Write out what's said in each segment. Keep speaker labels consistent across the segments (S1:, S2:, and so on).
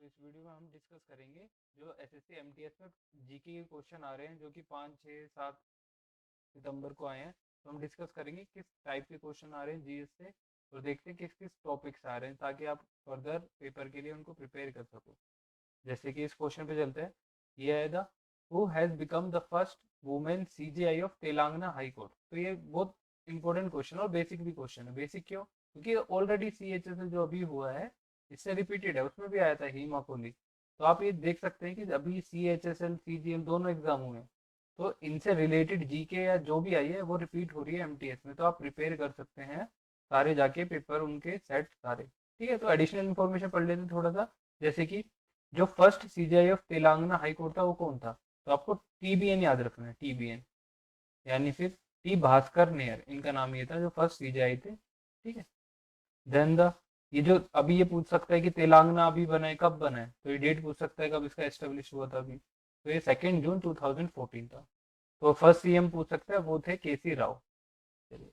S1: तो इस वीडियो में हम डिस्कस करेंगे जो एसएससी एमटीएस में जीके के क्वेश्चन आ रहे हैं जो कि 5, 6, 7 सितंबर को आए हैं। तो हम डिस्कस करेंगे किस टाइप के क्वेश्चन आ रहे हैं जीएस से और देखते हैं किस किस टॉपिक्स आ रहे हैं ताकि आप फर्दर पेपर के लिए उनको प्रिपेयर कर सको। जैसे कि इस क्वेश्चन पे चलते हैं। ये है the who has become the first women CJI of Telangana high court. तो ये बहुत इंपॉर्टेंट क्वेश्चन और बेसिक भी क्वेश्चन है। बेसिक क्यों? क्योंकि ऑलरेडी सीएचएसएल जो अभी हुआ है इससे रिपीटेड है, उसमें भी आया था हीमा कोहली। तो आप ये देख सकते हैं कि अभी सीएचएसएल सीजीएल दोनों एग्जाम हुए हैं, तो इनसे रिलेटेड जीके या जो भी आई है वो रिपीट हो रही है एमटीएस में, तो आप प्रिपेयर कर सकते हैं सारे जाके पेपर उनके सेट सारे। ठीक है, तो एडिशनल इन्फॉर्मेशन पढ़ लेते हैं थोड़ा सा। जैसे कि जो first CJI of Telangana high court था वो कौन था? तो आपको टीबीएन याद रखना है, टीबीएन यानी फिर टी भास्कर नेयर, इनका नाम ये था जो फर्स्ट सीजेआई थे। ठीक है, देन द ये जो अभी ये पूछ सकता है कि तेलंगाना अभी बना है, कब बना है, तो ये डेट पूछ सकता है कब इसका एस्टेब्लिश हुआ था अभी। तो ये 2 जून 2014 था। तो फर्स्ट सीएम पूछ सकता है, वो थे केसी राव। चलिए,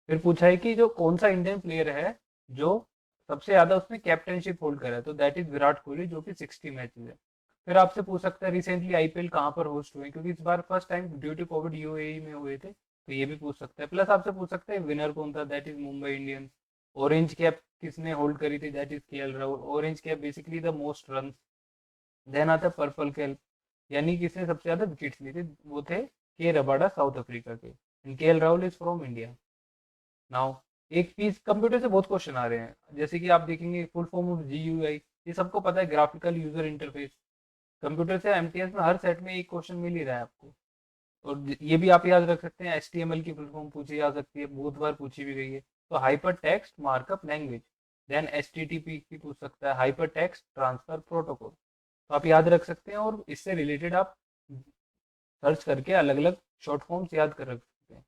S1: फिर पूछा है कि जो कौन सा इंडियन प्लेयर है जो सबसे ज्यादा उसने कैप्टनशिप होल्ड करा है, तो दैट इज विराट कोहली जो कि 60 मैचेस है। फिर आपसे पूछ सकता है रिसेंटली आईपीएल कहाँ पर होस्ट हुए, क्योंकि इस बार first time due to Covid UAE में हुए थे, तो ये भी पूछ सकता है। प्लस आपसे पूछ सकता है विनर कौन था, that is Mumbai Indians. Orange cap किसने होल्ड करी थी, that is KL Rahul. Orange cap basically the most run. Then आता है पर्पल कैप, यानी किसने सबसे ज्यादा विकेट्स ली थी, वो थे के रबाडा साउथ अफ्रीका के। And KL Rahul is from India. Now एक चीज, कंप्यूटर से बहुत क्वेश्चन आ रहे हैं, जैसे कि आप देखेंगे फुल फॉर्म ऑफ जीयूआई, ये सबको पता है, ग्राफिकल यूजर इंटरफेस। कंप्यूटर से एमटीएस में हर सेट में एक क्वेश्चन मिल ही रहा है आपको। और ये भी आप याद रख सकते हैं, एचटीएमएल की फुल फॉर्म पूछी जा सकती है, बहुत बार पूछी भी गई है। तो hypertext markup language. Then HTTP की पूछ सकता है, हाइपर टेक्स्ट ट्रांसफर प्रोटोकॉल। तो आप याद रख सकते हैं और इससे रिलेटेड आप सर्च करके अलग अलग शॉर्ट फॉर्म्स याद कर रख सकते हैं।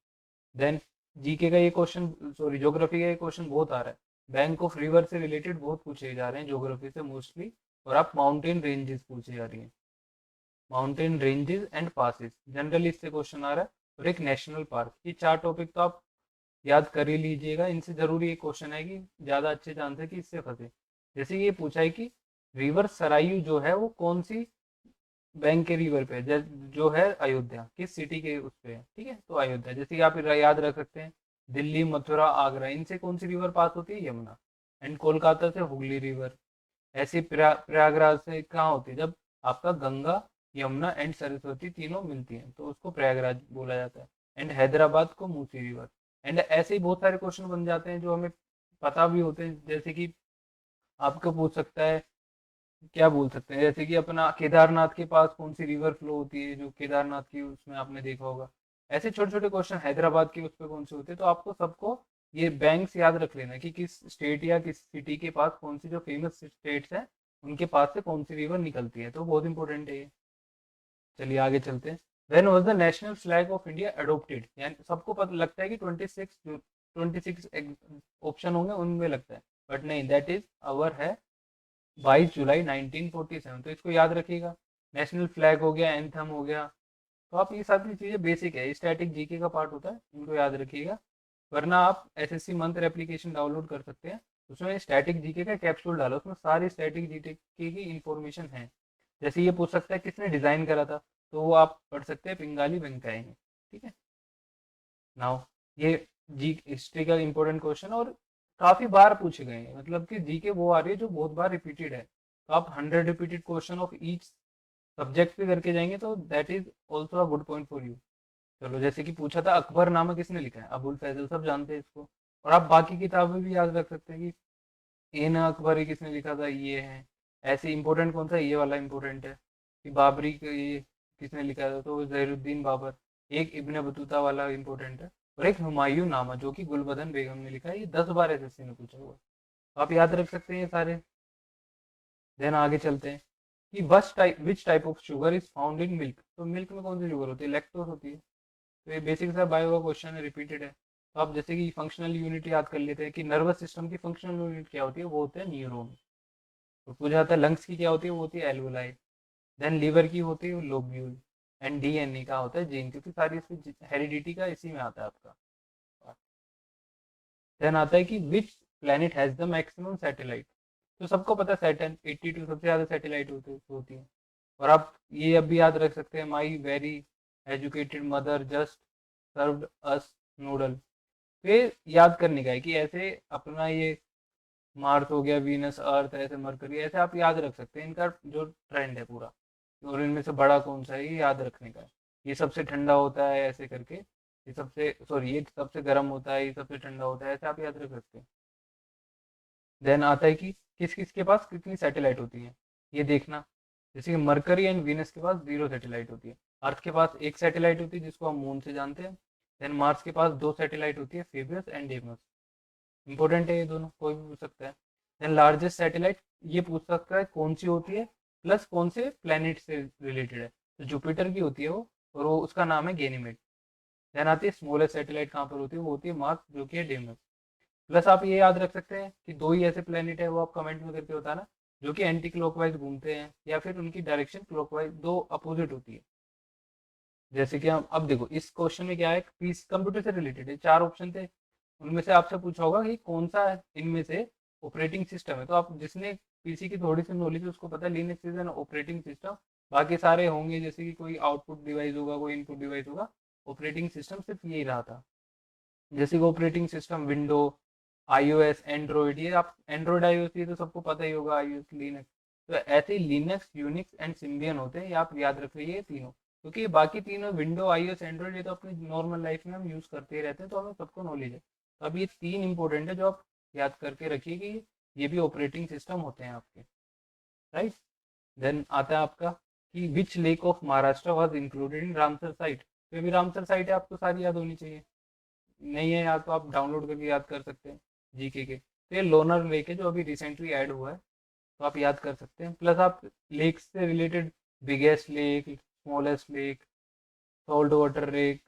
S1: देन जीके का ये क्वेश्चन, सॉरी ज्योग्राफी का ये क्वेश्चन बहुत आ रहा है। बैंक ऑफ रिवर से रिलेटेड बहुत पूछे जा रहे हैं ज्योग्राफी से मोस्टली। और आप माउंटेन रेंजेस पूछे जा रही हैं, mountain ranges and passes generally इससे क्वेश्चन आ रहा है। और एक नेशनल पार्क, ये चार टॉपिक तो आप याद कर ही लीजिएगा, इनसे जरूरी एक क्वेश्चन है कि ज्यादा अच्छे चांस है कि इससे फंसे। जैसे ये पूछा है कि रिवर सरायू जो है वो कौन सी बैंक के रिवर पे है, जो है अयोध्या, किस सिटी के उस पे है। ठीक है, तो अयोध्या। जैसे कि आप याद रख सकते हैं दिल्ली, मथुरा, आगरा, इनसे कौन सी रिवर पास होती है, यमुना। एंड कोलकाता से हुगली रिवर। ऐसे प्रयागराज से कहाँ होती है, जब आपका गंगा, यमुना एंड सरस्वती तीनों मिलती हैं तो उसको प्रयागराज बोला जाता है। एंड हैदराबाद को मूसी रिवर। एंड ऐसे ही बहुत सारे क्वेश्चन बन जाते हैं जो हमें पता भी होते हैं। जैसे कि आपको पूछ सकता है, क्या बोल सकते हैं, जैसे कि अपना केदारनाथ के पास कौन सी रिवर फ्लो होती है, जो केदारनाथ की उसमें आपने देखा होगा। ऐसे छोटे छोटे क्वेश्चन, हैदराबाद के उस पर कौन से होते हैं, तो आपको सबको ये बैंक्स याद रख लेना कि किस स्टेट या किस सिटी के पास कौन सी, जो फेमस स्टेट्स हैं उनके पास से कौन सी रिवर निकलती है, तो बहुत इंपॉर्टेंट है ये। चलिए आगे चलते हैं। When was the national flag of India adopted, यानी सबको पता लगता है कि 26 ऑप्शन होंगे उनमें लगता है, बट नहीं, दैट इज अवर है 22 जुलाई 1947। तो इसको याद रखिएगा। नेशनल फ्लैग हो गया, एंथम हो गया। तो आप ये सारी चीजें बेसिक है, स्टैटिक जीके का पार्ट होता है, इनको याद रखिएगा। वरना आप एसएससी मंत्र एप्लीकेशन डाउनलोड कर सकते हैं, उसमें स्टैटिक जीके का कैप्सूल डालो, उसमें सारी स्टैटिक जीके की इंफॉर्मेशन है। जैसे ये पूछ सकता है किसने डिजाइन करा था, तो वो आप पढ़ सकते हैं पिंगाली वेंकैया ने। ठीक है, नाउ ये जी हिस्ट्री का इंपॉर्टेंट क्वेश्चन और काफी बार पूछे गए हैं, मतलब कि जीके वो आ रही है जो बहुत बार रिपीटेड है। तो आप 100 repeated question of each subject पे करके जाएंगे तो that is also a good point for you. चलो, जैसे कि पूछा था अकबरनामा किसने लिखा है, अबुल फैजल, सब जानते हैं इसको। और आप बाकी किताबें भी याद रख सकते हैं कि एन अकबरी किसने लिखा था, ये है। ऐसे इंपॉर्टेंट कौन सा, ये वाला इंपॉर्टेंट है कि बाबरी ये किसने लिखा था, तो जहीरुद्दीन बाबर। एक इब्ने बतूता वाला इंपॉर्टेंट है। और एक हुमायूं नामा जो कि गुलबदन बेगम ने लिखा है, ये 10 बार एसएससी ने पूछा हुआ है, तो आप याद रख सकते हैं ये सारे। देन आगे चलते हैं कि which type of sugar is found in milk. तो मिल्क में कौन सी शुगर होती है, लैक्टोज होती है। तो ये बेसिक सा बायो का क्वेश्चन है, रिपीटेड है। तो आप जैसे कि फंक्शनल यूनिट याद कर लेते हैं कि नर्वस सिस्टम की फंक्शनल यूनिट क्या होती है, वो होते हैं न्यूरॉन। तो पूछा जाता है लंग्स की क्या होती है, वो होती है एल्वोलाई। देन लिवर की होती है लोब्यूल। एंड डीएनए का होता है जीन, क्योंकि सारी इसमें हेरिडिटी का इसी में आता है आपका। देन आता है कि which planet has the maximum satellite. तो सबको पता है सैटर्न 82 सबसे ज़्यादा सैटेलाइट होती है। और आप ये अब भी याद रख सकते हैं, my very educated mother just served us noodle. ये याद करने का है कि ऐसे अपना ये मार्स हो गया, वीनस, अर्थ, ऐसे मरकरी, ऐसे आप याद रख सकते हैं इनका जो ट्रेंड है पूरा, और इनमें से बड़ा कौन सा है ये याद रखने का है। ये सबसे ठंडा होता है ऐसे करके, ये सबसे सॉरी ये सबसे गर्म होता है, ये सबसे ठंडा होता है, ऐसे आप याद रख सकते हैं। देन आता है कि किस किस के पास कितनी सैटेलाइट होती है, ये देखना। जैसे कि मरकरी एंड वीनस के पास 0 सैटेलाइट होती है। अर्थ के पास 1 सैटेलाइट होती है जिसको हम मून से जानते हैं। देन मार्स के पास 2 सैटेलाइट होती है, फेबियस एंड डेमस। इंपॉर्टेंट है ये दोनों, कोई भी पूछ सकता है। देन लार्जेस्ट सैटेलाइट, ये पूछ सकता है कौन सी होती है प्लस कौन से प्लेनेट से रिलेटेड है। तो जुपिटर की होती है वो, और वो उसका नाम है गैनीमेड। देन आती है स्मॉलेस्ट सैटेलाइट, कहाँ पर होती है, वो होती है मार्स, जो कि है डेमस। प्लस आप ये याद रख सकते हैं कि 2 ही ऐसे प्लेनेट है, वो आप कमेंट में करके बताना, जो कि एंटी क्लॉकवाइज घूमते हैं या फिर उनकी डायरेक्शन क्लॉकवाइज, दो अपोजिट होती है। जैसे कि हम अब देखो इस क्वेश्चन में क्या है, पीस कंप्यूटर से रिलेटेड है, 4 ऑप्शन थे, उनमें से आपसे पूछा होगा कि कौन सा इनमें से ऑपरेटिंग सिस्टम है। तो आप जिसने पीसी की थोड़ी सी नॉलेज है उसको पता है Linux is an operating system. बाकी सारे होंगे जैसे कि कोई आउटपुट डिवाइस होगा, कोई इनपुट डिवाइस होगा। ऑपरेटिंग सिस्टम सिर्फ यही रहा था, जैसे कि operating system window, iOS, Android, ये आप एंड्रॉइड आईओएस ये तो सबको पता ही होगा, आईओएस, लिनक्स। तो ऐसे ही लिनक्स, यूनिक्स एंड सिम्बियन होते हैं, ये आप याद रख रखिए तीनों, क्योंकि ये बाकी तीनों विंडो, आईओएस, एंड्रॉइड, ये तो अपनी नॉर्मल लाइफ में हम यूज करते ही रहते हैं, तो हमें सबको नॉलेज है। तो अब ये 3 इंपॉर्टेंट है जो आप याद करके रखिए कि ये भी ऑपरेटिंग सिस्टम होते हैं आपके, राइट। देन आता है आपका कि which lake of Maharashtra was included in Ramsar site. तो अभी रामसर साइट है, आपको सारी याद होनी चाहिए, नहीं है याद तो आप डाउनलोड करके याद कर सकते हैं जीके के। तो ये लोनर लेक है जो अभी रिसेंटली ऐड हुआ है, तो आप याद कर सकते हैं। प्लस आप लेक से related biggest lake, smallest lake, salt water lake,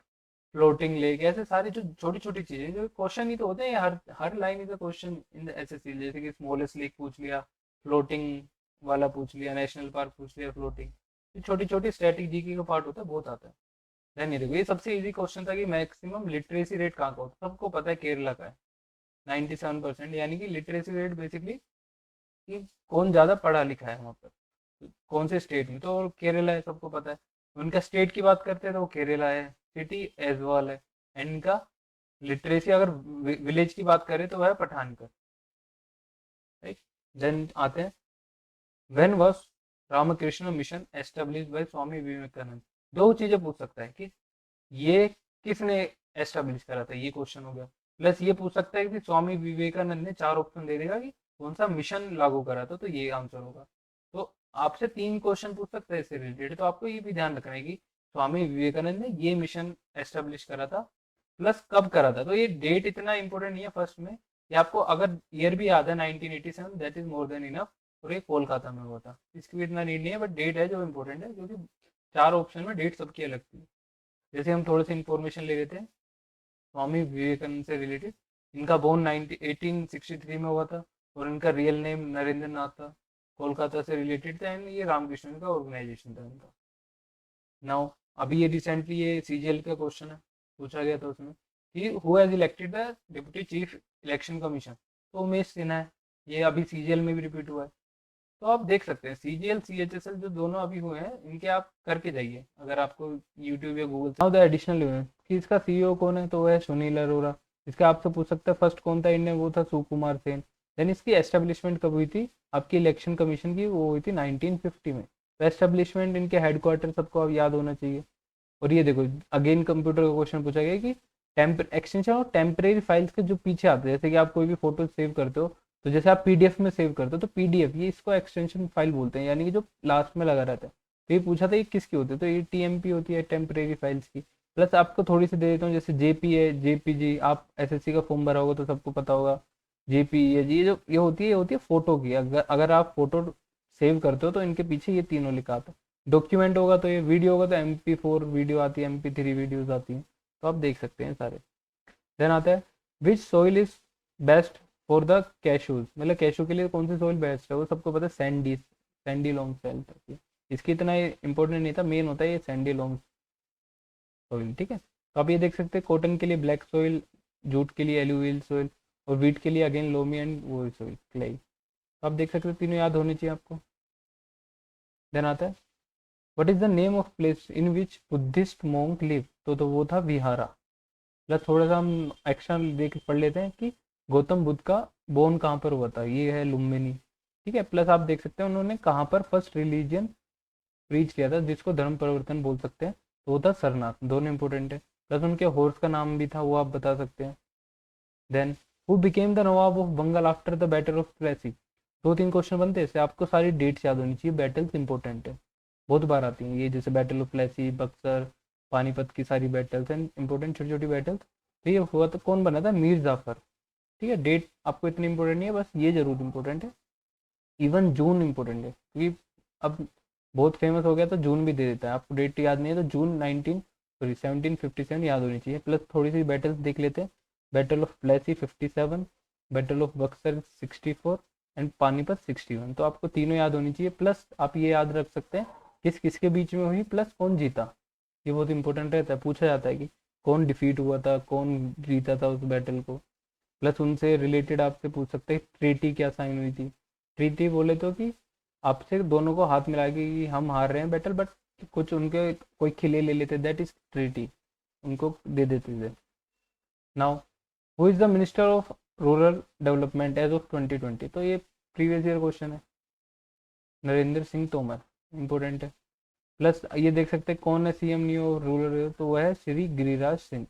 S1: floating lake, ऐसे सारी जो छोटी छोटी चीजें जो क्वेश्चन ही तो होते हैं, हर line is a question in the SSC. जैसे कि स्मॉलेस्ट लेक पूछ लिया, फ्लोटिंग वाला पूछ लिया, नेशनल पार्क पूछ लिया, फ्लोटिंग, छोटी छोटी स्टैटिक जीके का पार्ट होता है, बहुत आता है। ध्यान नहीं देखो, ये सबसे इजी क्वेश्चन था कि मैक्सिमम लिटरेसी रेट कहाँ का होता है, सबको पता है केरला का है 97%, यानी कि लिटरेसी रेट बेसिकली कि कौन ज़्यादा पढ़ा लिखा है वहाँ पर, कौन से स्टेट में, तो केरला है, सबको पता है। उनका स्टेट की बात करते हैं तो वो केरला है, सिटी एजवाल है, एंड इनका लिटरेसी अगर विलेज की बात करें तो वह है पठानकर, राइट। देन आते हैं, when was Ramakrishna Mission establish by Swami Vivekananda. दो चीजें पूछ सकता है कि ये किसने एस्टेब्लिश करा था, ये क्वेश्चन हो गया। प्लस ये पूछ सकता है कि स्वामी विवेकानंद ने, 4 ऑप्शन दे देगा कि कौन सा मिशन लागू करा था, तो ये आंसर होगा। तो आपसे 3 क्वेश्चन पूछ सकते हैं इससे रिलेटेड, तो आपको ये भी ध्यान रखना है कि स्वामी विवेकानंद ने ये मिशन एस्टेब्लिश करा था, प्लस कब करा था। तो ये डेट इतना इंपॉर्टेंट नहीं है फर्स्ट में, ये आपको अगर ईयर भी याद है 1987, that is more than enough. और ये कोलकाता में हुआ था, इसकी भी इतना नीड नहीं है, बट डेट है जो इंपॉर्टेंट है, क्योंकि 4 ऑप्शन में डेट सबकी अलग थी। जैसे हम थोड़े से इन्फॉर्मेशन ले लेते हैं स्वामी विवेकानंद से रिलेटेड। इनका बोर्न 1863 में हुआ था, और इनका रियल नेम नरेंद्र नाथ था, कोलकाता से रिलेटेड था, एंड ये रामकृष्ण का ऑर्गेनाइजेशन था इनका। नाउ अभी ये रिसेंटली ये सीजीएल का क्वेश्चन है, पूछा गया था उसमें कि who has elected the deputy chief election commission. तो उमेश सिन्हा है, ये अभी सीजीएल में भी रिपीट हुआ है। तो आप देख सकते हैं सीजीएल सीएचएसएल जो दोनों अभी हुए हैं, इनके आप करके जाइए अगर आपको यूट्यूब या गूगल से। नाउ द एडिशनल कि इसका सीईओ कौन है, तो वह है सुनील अरोरा। इसका आपसे पूछ सकता है फर्स्ट कौन था इंडियन, वो था सुकुमार सेन। देन इसकी एस्टेब्लिशमेंट कब हुई थी, आपकी इलेक्शन कमीशन की, वो हुई थी 1950 में। तो एस्टेब्लिशमेंट, इनके हेडक्वार्टर सबको अब याद होना चाहिए। और ये देखो अगेन कंप्यूटर का क्वेश्चन पूछा गया कि एक्सटेंशन और टेम्परेरी फाइल्स के जो पीछे आते हैं, जैसे कि आप कोई भी फोटो सेव करते हो, तो जैसे आप पीडीएफ में सेव करते हो तो पीडीएफ, ये इसको एक्सटेंशन फाइल बोलते हैं, यानी कि जो लास्ट में लगा रहता है। तो ये पूछा था ये किसकी होती है, तो ये टीएमपी होती है, टेम्परेरी फाइल्स की। प्लस आपको थोड़ी सी दे देता हूँ, जैसे जेपी है, जेपीजी, आप एसएससी का फॉर्म भरा होगा तो सबको पता होगा। जेपी है जी, जो ये होती है फोटो की, अगर आप फोटो सेव करते हो तो इनके पीछे ये तीनों लिखा आता है। डॉक्यूमेंट होगा तो ये, वीडियो होगा तो MP4 वीडियो आती है, MP3 वीडियोज आती हैं, तो आप देख सकते हैं सारे। देन आता है which soil is best for the cashews, मतलब कैशू के लिए कौन सी सोइल बेस्ट है, वो सबको पता है सैंडी, सैंडी लॉन्ग सोइल। इसकी इतना इंपॉर्टेंट नहीं था, मेन होता है ये सैंडी लॉन्ग सोइल, ठीक है। तो आप ये देख सकते हैं कॉटन के लिए ब्लैक सोइल, जूट के लिए एलुवियल सोइल, और वीट के लिए अगेन लोमी एंड वो सोइल क्ले। तो आप देख सकते हैं तीनों याद होनी चाहिए आपको। देन आता है what is the name of place in which Buddhist monk live, तो वो था विहारा। प्लस थोड़ा सा हम एक्शन देख पढ़ लेते हैं कि गौतम बुद्ध का बोर्न कहाँ पर हुआ था, ये है लुम्बिनी। ठीक है, प्लस आप देख सकते हैं उन्होंने कहाँ पर फर्स्ट रिलीजियन प्रीच किया था जिसको धर्म परिवर्तन बोल सकते हैं, तो वो था सरनाथ। दोनों इंपॉर्टेंट है। प्लस उनके हॉर्स का नाम भी था, वो आप बता सकते हैं। Then who became the nawab of Bengal after the battle of Plassey. दो तीन क्वेश्चन बनते हैं इससे, आपको सारी डेट्स याद होनी चाहिए, बैटल्स इंपॉर्टेंट है, बहुत बार आती हैं ये, जैसे बैटल ऑफ प्लेसी, बक्सर, पानीपत की सारी बैटल्स एंड इंपॉर्टेंट छोटी छोटी बैटल्स। तो ये हुआ तो कौन बना था, मीर जाफर। ठीक है, डेट आपको इतनी इंपॉर्टेंट नहीं है, बस ये जरूर इंपॉर्टेंट है। इवन जून इंपॉर्टेंट है क्योंकि अब बहुत फेमस हो गया तो जून भी दे देता है, आपको डेट याद नहीं है तो जून 1757 याद होनी चाहिए। प्लस थोड़ी सी बैटल्स देख लेते हैं, battle of Plassey 57, battle of Buxar 64 and Panipat 61। तो आपको तीनों याद होनी चाहिए। प्लस आप ये याद रख सकते हैं किस किसके बीच में हुई, प्लस कौन जीता, ये बहुत इंपॉर्टेंट रहता है, पूछा जाता है कि कौन डिफीट हुआ था, कौन जीता था उस बैटल को। प्लस उनसे रिलेटेड आपसे पूछ सकते हैं ट्रीटी क्या साइन हुई थी। ट्रीटी बोले तो कि आपसे दोनों को हाथ मिला के कि हम हार रहे हैं बैटल, बट कुछ उनके कोई खिले ले लेते, दैट इज ट्रीटी, उनको दे देते थे। Now who is the minister of rural development as of 2020, तो ये प्रीवियस ईयर क्वेश्चन है, नरेंद्र सिंह तोमर, इंपॉर्टेंट है। प्लस ये देख सकते हैं कौन है सीएम न्यू ऑफ रूरल, तो वह है श्री गिरिराज सिंह।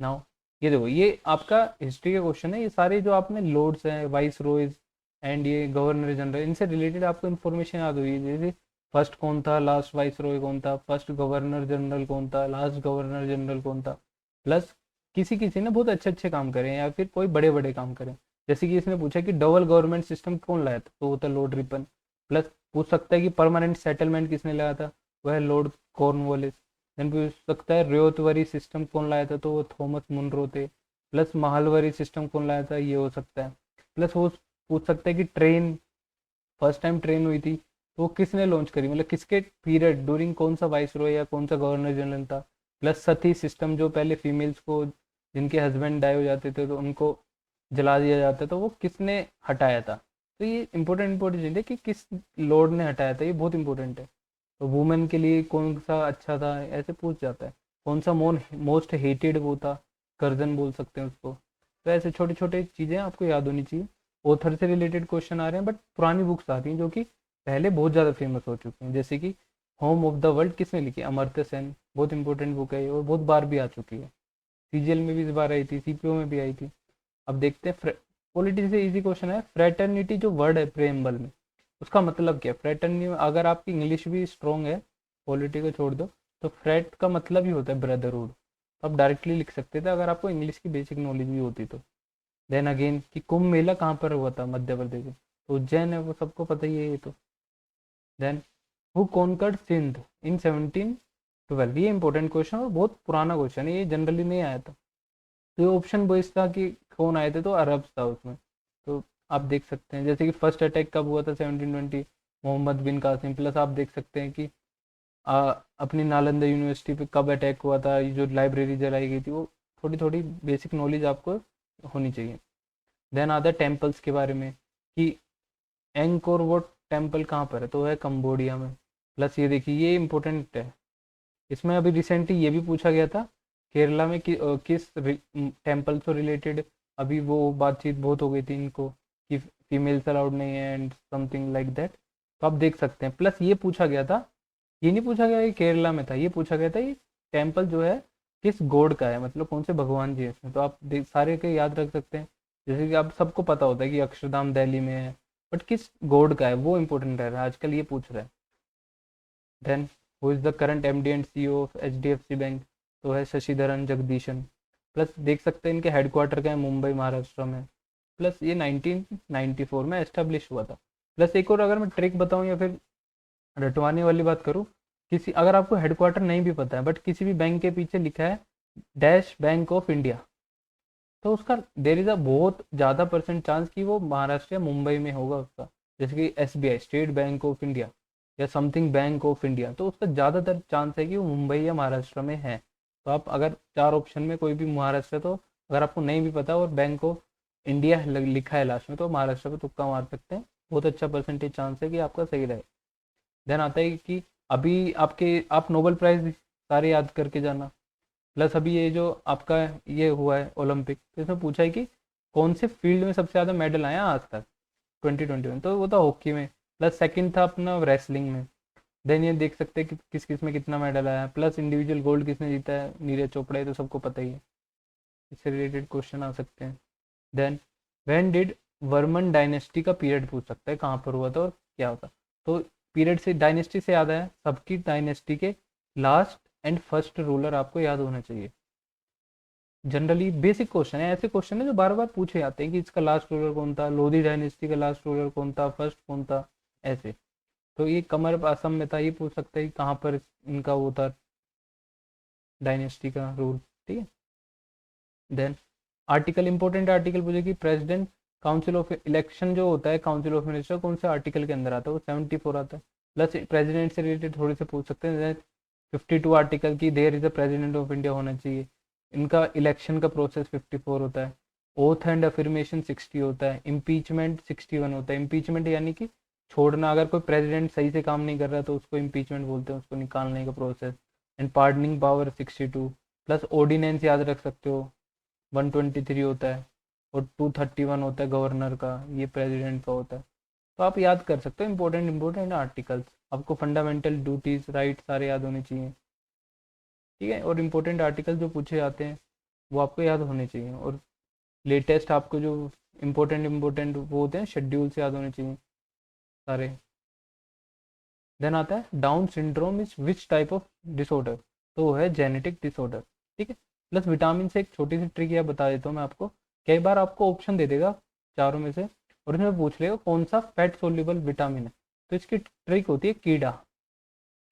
S1: नाउ ये देखो, ये आपका हिस्ट्री का क्वेश्चन है, ये सारे जो आपने लॉर्ड्स हैं, वाइस रॉयज एंड ये गवर्नर जनरल, इनसे रिलेटेड आपको इन्फॉर्मेशन याद हुई, जैसे फर्स्ट कौन था, लास्ट वाइस रॉय कौन था, फर्स्ट गवर्नर जनरल कौन था, लास्ट गवर्नर जनरल कौन था। प्लस किसी किसी ने बहुत अच्छे अच्छे काम करे या फिर कोई बड़े बड़े काम करे, जैसे कि इसने पूछा कि डबल गवर्नमेंट सिस्टम कौन लाया था, तो वो था लॉर्ड रिपन। प्लस पूछ सकता है कि परमानेंट सेटलमेंट किसने लाया था, वह लॉर्ड कॉर्नवालिस। देन पूछ सकता है रियोतवरी सिस्टम कौन लाया था, तो वो थॉमस मुनरो थे। प्लस महलवरी सिस्टम कौन लाया था, ये हो सकता है। प्लस वो पूछ सकते हैं कि ट्रेन, फर्स्ट टाइम ट्रेन हुई थी तो वो किसने लॉन्च करी, मतलब किसके पीरियड ड्यूरिंग कौन सा वाइस रॉय या कौन सा गवर्नर जनरल था। प्लस सती सिस्टम, जो पहले फीमेल्स को जिनके हस्बैंड डाई हो जाते थे तो उनको जला दिया जाता, तो वो किसने हटाया था। तो ये इंपॉर्टेंट चीज़ है कि किस लॉर्ड ने हटाया था, ये बहुत इंपॉर्टेंट है। तो वुमेन के लिए कौन सा अच्छा था, ऐसे पूछ जाता है। कौन सा मोस्ट हेटेड वो था, कर्जन बोल सकते हैं उसको। तो ऐसे छोटे छोटे चीज़ें आपको याद होनी चाहिए। ऑथर से रिलेटेड क्वेश्चन आ रहे हैं, बट पुरानी बुक्स आ रही हैं जो कि पहले बहुत ज़्यादा फेमस हो चुकी हैं, जैसे कि होम ऑफ द वर्ल्ड किसने लिखी, अमर्त्य सेन, बहुत इंपॉर्टेंट बुक है ये और बहुत बार भी आ चुकी है। सीजीएल में भी इस बार आई थी, सीपीओ में भी आई थी। अब देखते हैं पॉलिटी से इजी क्वेश्चन है, फ्रेटर्निटी जो वर्ड है प्रेम्बल में, उसका मतलब क्या है। फ्रेटर्निटी में अगर आपकी इंग्लिश भी स्ट्रॉन्ग है, पॉलिटी को छोड़ दो, तो फ्रेट का मतलब ही होता है ब्रदरहुड, तो आप डायरेक्टली लिख सकते थे अगर आपको इंग्लिश की बेसिक नॉलेज भी होती तो। देन अगेन कि कुंभ मेला कहाँ पर हुआ था, मध्य प्रदेश में, तो उज्जैन है, वो सबको पता ही है ये तो। देन हु कॉन्कर्ड सिंध इन 1712, ये इंपॉर्टेंट क्वेश्चन और बहुत पुराना क्वेश्चन है, ये जनरली नहीं आया था। तो ये ऑप्शन बेस्ड था कि कौन आए थे, तो अरब्स था उसमें। तो आप देख सकते हैं जैसे कि फर्स्ट अटैक कब हुआ था, 1720, मोहम्मद बिन कासिम। प्लस आप देख सकते हैं कि अपनी नालंदा यूनिवर्सिटी पे कब अटैक हुआ था, ये जो लाइब्रेरी जलाई गई थी, वो थोड़ी थोड़ी बेसिक नॉलेज आपको होनी चाहिए। देन आधा टेम्पल्स के बारे में कि एंकोर वोट टेम्पल कहाँ पर है, तो है कंबोडिया में। प्लस ये देखिए, ये इंपॉर्टेंट है, इसमें अभी रिसेंटली ये भी पूछा गया था केरला में किस टेम्पल से रिलेटेड अभी वो बातचीत बहुत हो गई थी इनको कि फीमेल्स अलाउड नहीं है एंड समथिंग लाइक दैट, तो आप देख सकते हैं। प्लस ये पूछा गया था, ये नहीं पूछा गया कि केरला में था, ये पूछा गया था ये टेम्पल जो है किस गॉड का है, मतलब कौन से भगवान जी है इसमें, तो आप सारे के याद रख सकते हैं। जैसे कि आप सबको पता होता है कि अक्षरधाम दिल्ली में है, बट किस गॉड का है वो इंपॉर्टेंट रह रहा है आजकल, ये पूछ रहा है। Then who is the current MD and CEO of HDFC Bank, तो है शशिधरन जगदीशन। प्लस देख सकते हैं इनके हेडक्वार्टर का है मुंबई महाराष्ट्र में। प्लस ये 1994 में एस्टेब्लिश हुआ था। प्लस एक और अगर मैं ट्रिक बताऊं या फिर रटवाने वाली बात करूं, किसी अगर आपको हेडक्वार्टर नहीं भी पता है बट किसी भी बैंक के पीछे लिखा है डैश बैंक ऑफ इंडिया, तो उसका देर इज अ बहुत ज़्यादा परसेंट चांस कि वो महाराष्ट्र या मुंबई में होगा उसका। जैसे कि SBI, state bank of India, या समथिंग बैंक ऑफ इंडिया, तो उसका ज़्यादातर चांस है कि वो मुंबई या महाराष्ट्र में है। तो आप अगर चार ऑप्शन में कोई भी महाराष्ट्र, तो अगर आपको नहीं भी पता और बैंक ऑफ इंडिया लिखा है लास्ट में तो महाराष्ट्र पे तुक्का मार सकते हैं, बहुत अच्छा परसेंटेज चांस है कि आपका सही रहे। देन आता है कि अभी आप नोबेल प्राइज सारे याद करके जाना, प्लस अभी ये जो आपका ये हुआ है ओलंपिक, तो इसमें पूछा है कि कौन से फील्ड में सबसे ज़्यादा मेडल आया आज तक 2021, तो वो था हॉकी में, प्लस सेकंड था अपना रेसलिंग में। देन ये देख सकते हैं कि किस किस में कितना मेडल आया, प्लस इंडिविजुअल गोल्ड किसने जीता है, नीरज चोपड़ा, ये तो सबको पता ही है, इससे रिलेटेड क्वेश्चन आ सकते हैं। Then when did Varman dynasty का पीरियड पूछ सकता है, कहाँ पर हुआ था और क्या होता, तो पीरियड से डायनेस्टी से याद आया, सबकी डायनेस्टी के लास्ट एंड फर्स्ट रूलर आपको याद होना चाहिए। जनरली बेसिक क्वेश्चन है, ऐसे क्वेश्चन है जो बार बार पूछे जाते हैं कि इसका लास्ट रूलर कौन था, लोधी डायनेस्टी का लास्ट रूलर कौन था, फर्स्ट कौन था, ऐसे। तो ये कमर असम में था, ये पूछ सकते हैं कि कहाँ पर इनका वो था डायनेस्टी का रूल, ठीक है। देन आर्टिकल, इंपॉर्टेंट आर्टिकल पूछे कि प्रेसिडेंट काउंसिल ऑफ इलेक्शन जो होता है, काउंसिल ऑफ मिनिस्टर कौन से आर्टिकल के अंदर आता है, वो 74 आता है। प्लस प्रेसिडेंट से रिलेटेड थोड़ी से पूछ सकते हैं, 52 आर्टिकल की there is a president of India होना चाहिए, इनका इलेक्शन का प्रोसेस 54 होता है, ओथ एंड अफर्मेशन 60 होता है, इम्पीचमेंट 61 होता है। इम्पीचमेंट यानी कि छोड़ना, अगर कोई प्रेसिडेंट सही से काम नहीं कर रहा तो उसको इम्पीचमेंट बोलते हैं, उसको निकालने का process. And pardoning power 62, plus ordinance याद रख सकते हो 123 होता है, और 231 होता है गवर्नर का, ये प्रेसिडेंट का होता है। तो आप याद कर सकते हो इंपॉर्टेंट आर्टिकल्स, आपको फंडामेंटल ड्यूटीज राइट सारे याद होने चाहिए, ठीक है। और इम्पोर्टेंट आर्टिकल जो पूछे जाते हैं वो आपको याद होने चाहिए, और लेटेस्ट आपको जो इम्पोर्टेंट वो होते हैं शेड्यूल से याद होने चाहिए सारे। देन आता है down syndrome is which type of disorder, तो वो है जेनेटिक डिसऑर्डर, ठीक है। प्लस विटामिन से एक छोटी सी ट्रिक यह बता देता हूँ मैं आपको, कई बार आपको ऑप्शन दे देगा चारों में से, और इसमें पूछ लेगा कौन सा फैट सोल्यूबल विटामिन है, तो इसकी ट्रिक होती है कीड़ा,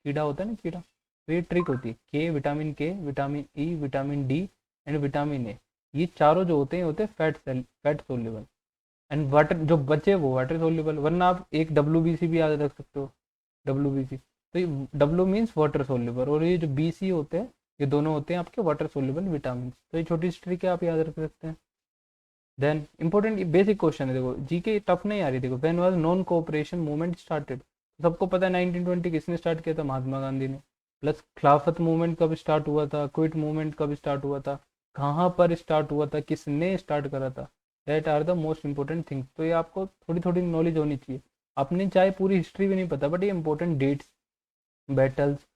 S1: कीड़ा होता है ना कीड़ा, तो ये ट्रिक होती है के, vitamin E, vitamin D and vitamin A, ये चारों जो होते हैं होते हैं फैट सोल्यूबल, एंड वाटर जो बचे वो वाटर सोल्यूबल, वरना आप एक WBC भी याद रख सकते हो, WBC, तो ये W मीन्स वाटर सोल्यूबल, और ये जो BC होते हैं ये दोनों होते हैं आपके वाटर सोल्यूबल विटामिन, तो ये छोटी सी ट्रिक है, आप याद रख सकते हैं। देन इंपॉर्टेंट बेसिक क्वेश्चन है, देखो जीके टफ नहीं आ रही, देखो when was non cooperation movement started, सबको पता है 1920 किसने स्टार्ट किया था, महात्मा गांधी ने। प्लस खिलाफत मूवमेंट कब स्टार्ट हुआ था, क्विट मूवमेंट कब स्टार्ट हुआ था, कहाँ पर स्टार्ट हुआ था, किसने स्टार्ट करा था, that are the most important things. तो ये आपको थोड़ी थोड़ी नॉलेज होनी चाहिए, अपने चाहे पूरी हिस्ट्री भी नहीं पता, बट ये इंपॉर्टेंट डेट्स, बैटल्स,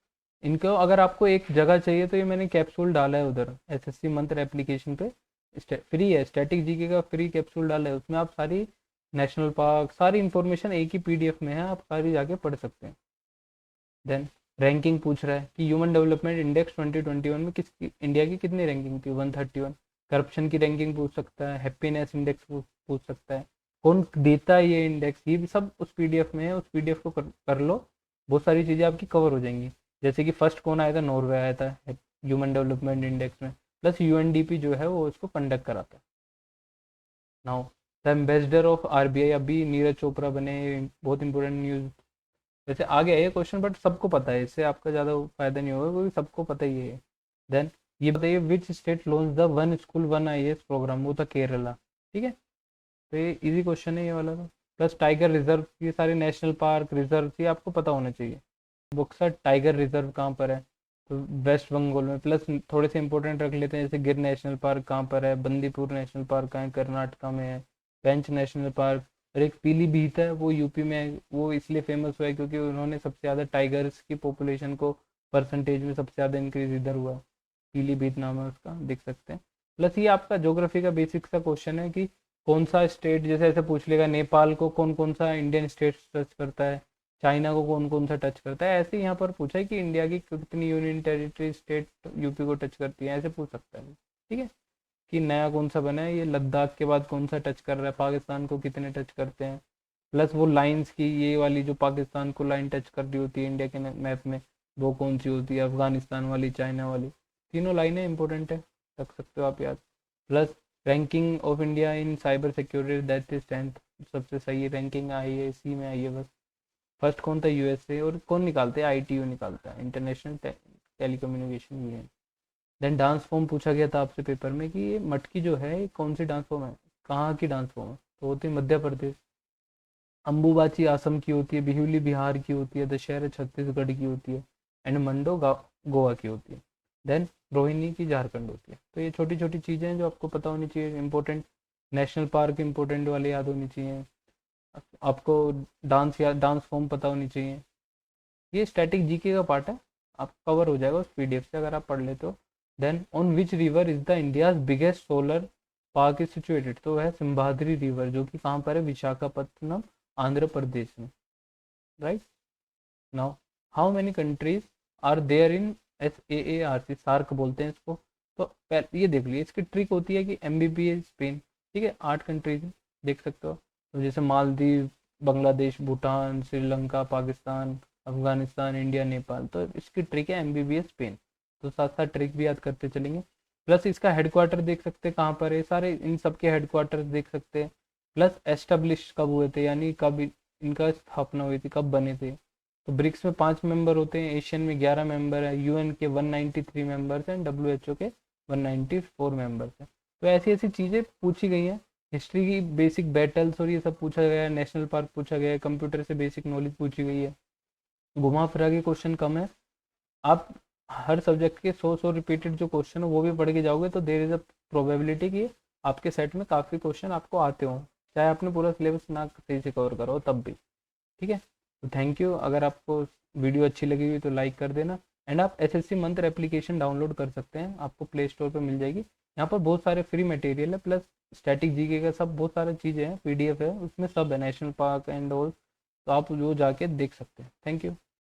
S1: इनको अगर आपको एक जगह चाहिए तो ये मैंने कैप्सूल डाला है उधर SSC मंत्र एप्लीकेशन पे, फ्री है, स्टैटिक जीके का फ्री कैप्सूल डाला है, उसमें आप सारी नेशनल पार्क सारी इंफॉर्मेशन एक ही PDF में है, आप सारी जाके पढ़ सकते हैं। देन रैंकिंग पूछ रहा है कि ह्यूमन डेवलपमेंट इंडेक्स 2021 में किस इंडिया की कितनी रैंकिंग थी, 131। करप्शन की रैंकिंग पूछ सकता है, हैप्पीनेस इंडेक्स पूछ सकता है, कौन देता है ये इंडेक्स, ये भी सब उस PDF में है, उस PDF को कर लो, बहुत सारी चीज़ें आपकी कवर हो जाएंगी। जैसे कि फर्स्ट कौन आया था, नॉर्वे आया था ह्यूमन डेवलपमेंट इंडेक्स में, प्लस UNDP जो है वो इसको कंडक्ट कराता है। Now the ambassador of RBI, अभी नीरज चोपड़ा बने, बहुत इंपॉर्टेंट न्यूज़। वैसे आ गया ये क्वेश्चन, बट सबको पता है, इससे आपका ज़्यादा फायदा नहीं होगा क्योंकि सबको पता ही है। देन ये बताइए which state launch the one school one IAS program, वो था केरला, ठीक है। तो ये इजी क्वेश्चन है ये वाला तो। प्लस टाइगर रिजर्व, ये सारे नेशनल पार्क रिजर्व ये आपको पता होना चाहिए। बुक्सर टाइगर रिजर्व कहाँ पर है, तो वेस्ट बंगाल में। प्लस थोड़े से इंपॉर्टेंट रख लेते हैं, जैसे गिर नेशनल पार्क कहाँ पर है, बंदीपुर नेशनल पार्क कहाँ है, कर्नाटका में है। पेंच नेशनल पार्क, और एक पीलीभीत है, वो यूपी में है, वो इसलिए फेमस हुआ है क्योंकि उन्होंने सबसे ज़्यादा टाइगर्स की पॉपुलेशन को परसेंटेज में सबसे ज़्यादा इंक्रीज इधर हुआ, पीलीभीत नाम है उसका, देख सकते हैं। प्लस ये आपका ज्योग्राफी का बेसिक सा क्वेश्चन है कि कौन सा स्टेट, जैसे ऐसे पूछ लेगा नेपाल को कौन कौन सा इंडियन स्टेट टच करता है, चाइना को कौन कौन सा टच करता है, ऐसे यहाँ पर पूछा है कि इंडिया की कितनी यूनियन टेरिटरी स्टेट यूपी को टच करती है, ऐसे पूछ सकता है, ठीक है। कि नया कौन सा बना है, ये लद्दाख के बाद कौन सा टच कर रहा है, पाकिस्तान को कितने टच करते हैं। प्लस वो लाइंस की, ये वाली जो पाकिस्तान को लाइन टच कर रही होती है इंडिया के मैप में, वो कौन सी होती है, अफगानिस्तान वाली, चाइना वाली, तीनों लाइनें इंपॉर्टेंट है, रख सकते हो आप याद। Plus ranking of India in cyber security, that is 10th, सबसे सही रैंकिंग आई है, इसी में आई है बस। फर्स्ट कौन था, USA, और कौन निकालते हैं, ITU निकालता है, international telecommunication union. Then dance form पूछा गया था आपसे पेपर में कि ये मटकी जो है कौन सी डांस फॉर्म है, कहाँ की डांस फॉर्म है? तो होती है मध्य प्रदेश। अम्बुबाची असम की होती है, बिहुली बिहार की होती है, दशहरा छत्तीसगढ़ की होती है, एंड मंडो गोवा की होती है। देन रोहिणी की झारखंड होती है। तो ये छोटी छोटी चीज़ें हैं जो आपको पता होनी चाहिए, इंपॉर्टेंट। नेशनल पार्क इंपॉर्टेंट वाले याद होनी चाहिए आपको। डांस या डांस फॉर्म पता होनी चाहिए। ये स्टैटिक जीके का पार्ट है, आप कवर हो जाएगा उस पीडीएफ से अगर आप पढ़ लेते हो। Then on which river is the India's biggest solar park is situated? तो है सिंभाद्री रिवर, जो कि कहाँ पर है? विशाखापत्तनम, आंध्र प्रदेश में, right. Now how many countries are there in SAARC? SAARC बोलते हैं इसको। तो ये देख लीजिए, इसकी ट्रिक होती है कि MBBA स्पेन, ठीक है, 8 कंट्रीज देख सकते हो। तो जैसे मालदीव, बांग्लादेश, भूटान, श्रीलंका, पाकिस्तान, अफगानिस्तान, इंडिया, नेपाल। तो इसकी ट्रिक है MBBA स्पेन। तो साथ साथ ट्रिक भी याद करते चलेंगे। प्लस इसका हेडक्वार्टर देख सकते हैं कहाँ पर है, सारे इन सब के हेडक्वार्टर देख सकते हैं। प्लस एस्टेब्लिश कब हुए थे, यानी कब इनका स्थापना हुई थी, कब बने थे। तो ब्रिक्स में 5 मेंबर होते हैं, एशियन में 11 मेंबर है, UN के 193 मेंबर्स हैं, WHO के 194 मेंबर्स हैं। तो ऐसी ऐसी चीज़ें पूछी गई हैं। हिस्ट्री की बेसिक बैटल्स और ये सब पूछा गया है, नेशनल पार्क पूछा गया है, कंप्यूटर से बेसिक नॉलेज पूछी गई है। घुमा फिरा के क्वेश्चन कम है। आप हर सब्जेक्ट के 100 रिपीटेड जो क्वेश्चन है वो भी पढ़ के जाओगे तो देर इज अ प्रोबेबिलिटी कि आपके सेट में काफ़ी क्वेश्चन आपको आते हों, चाहे आपने पूरा सिलेबस ना सही से कवर करो तब भी। ठीक है, तो थैंक यू। अगर आपको वीडियो अच्छी लगी हुई तो लाइक कर देना। एंड आप SSC मंत्र एप्लीकेशन डाउनलोड कर सकते हैं, आपको प्ले स्टोर पर मिल जाएगी। यहाँ पर बहुत सारे फ्री मटेरियल है, प्लस स्टैटिक जीके का सब बहुत सारी चीज़ें हैं, PDF है उसमें, सब है, नेशनल पार्क एंड ऑल। तो आप वो जाके देख सकते हैं। Thank you.